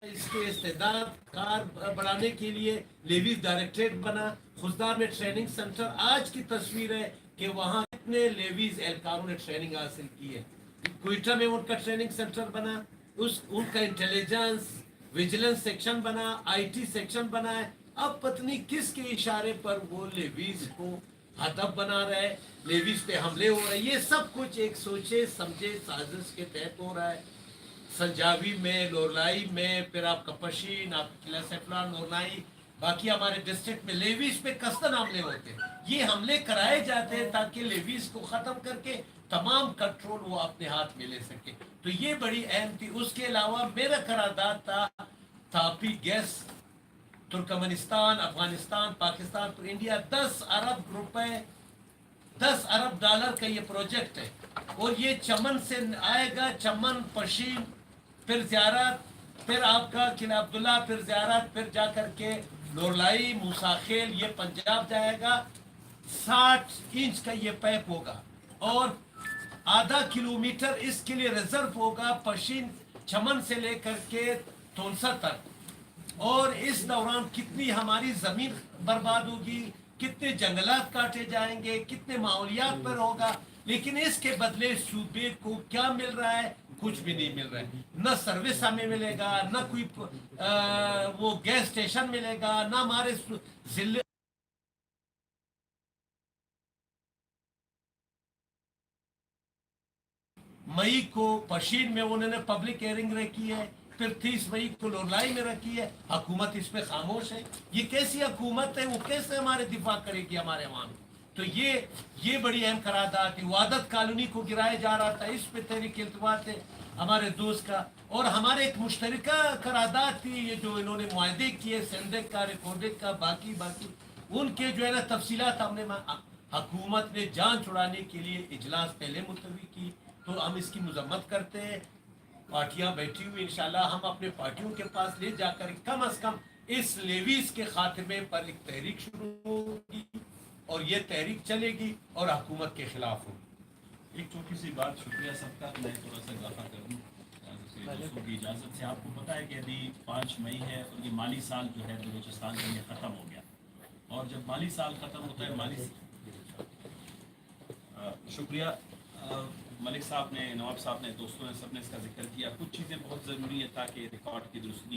इसके इस्तेदाद कार बढ़ाने के लिए लेवीज डायरेक्टरेट बना, खुशदार में ट्रेनिंग सेंटर। आज की तस्वीर है कि वहाँ कितने लेवीज एहलकारों ने ट्रेनिंग हासिल की है। क्वेटा में उनका ट्रेनिंग सेंटर बना, उनका इंटेलिजेंस विजिलेंस सेक्शन बना, आईटी सेक्शन बना है। अब पत्नी किसके इशारे पर वो लेवीज को हदफ बना रहे, लेवीज पे हमले हो रहे। ये सब कुछ एक सोचे समझे साजिश के तहत हो रहा है। संजावी में, लोरलाई में, फिर आपका पशीन, आपका किला सेफला, लोरलाई, बाकी हमारे डिस्ट्रिक्ट में लेवीज पे कस्तन हमले होते हैं। ये हमले कराए जाते हैं ताकि लेवीज को खत्म करके तमाम कंट्रोल वो अपने हाथ में ले सके। तो ये बड़ी अहम थी। उसके अलावा मेरा करारदाद था तापी गैस, तुर्कमेनिस्तान, अफगानिस्तान, पाकिस्तान पर इंडिया 10 अरब रुपए, 10 अरब डॉलर का ये प्रोजेक्ट है। और ये चमन से आएगा, चमन, पशीन, फिर ज़ियारत, फिर आपका किला अब्दुल्ला, फिर ज़ियारत, फिर जाकर के लोरलाई, मूसाखेल, ये पंजाब जाएगा। 60 इंच का ये पाइप होगा और आधा किलोमीटर इसके लिए रिजर्व होगा पशीन चमन से लेकर के तोनसा तक। और इस दौरान कितनी हमारी जमीन बर्बाद होगी, कितने जंगलात काटे जाएंगे, कितने माहौलियात पर होगा। लेकिन इसके बदले सूबे को क्या मिल रहा है? कुछ भी नहीं मिल रहा है। न सर्विस हमें मिलेगा, न कोई वो गैस स्टेशन मिलेगा, न हमारे जिले मई को पशीन में उन्होंने पब्लिक हेयरिंग रखी है, फिर 30 मई को लोरलाई में रखी है। हुकूमत इस पे खामोश है। ये कैसी हुकूमत है? वो कैसे हमारे दिफा करेगी हमारे अवाम? तो ये बड़ी अहम करारदाद थी। वादत कॉलोनी को गिराया जा रहा था, इस पे तहरीक इल्तिफात है हमारे दोस्त का। और हमारे एक मुश्तरका करारदाद थी, ये जो इन्होंने मुआहदे किए सेंडेक का, रिकॉर्डेड का, बाकी उनके जो है ना तफसीलात हमने हुकूमत ने जान छुड़ाने के लिए इजलास पहले मुलतवी की। तो हम इसकी मजम्मत करते हैं। पार्टियां बैठी हुई, इंशाल्लाह हम अपने पार्टियों के पास ले जाकर कम अज कम इस लेवीज के खात्मे पर एक तहरीक शुरू होगी और ये तहरीक चलेगी और हुकूमत के खिलाफ होगी। एक छोटी सी बात, शुक्रिया सबका। मैं थोड़ा सा इजाफा कर दूँ दोस्तों की इजाज़त से। आपको पता है कि अभी 5 मई है और ये माली साल जो है बलूचिस्तान का ये ख़त्म हो गया। और जब माली साल ख़त्म होता है, शुक्रिया मलिक साहब ने, नवाब साहब ने, दोस्तों ने, सब ने इसका जिक्र किया। कुछ चीज़ें बहुत ज़रूरी है ताकि रिकॉर्ड की दुरुस्ती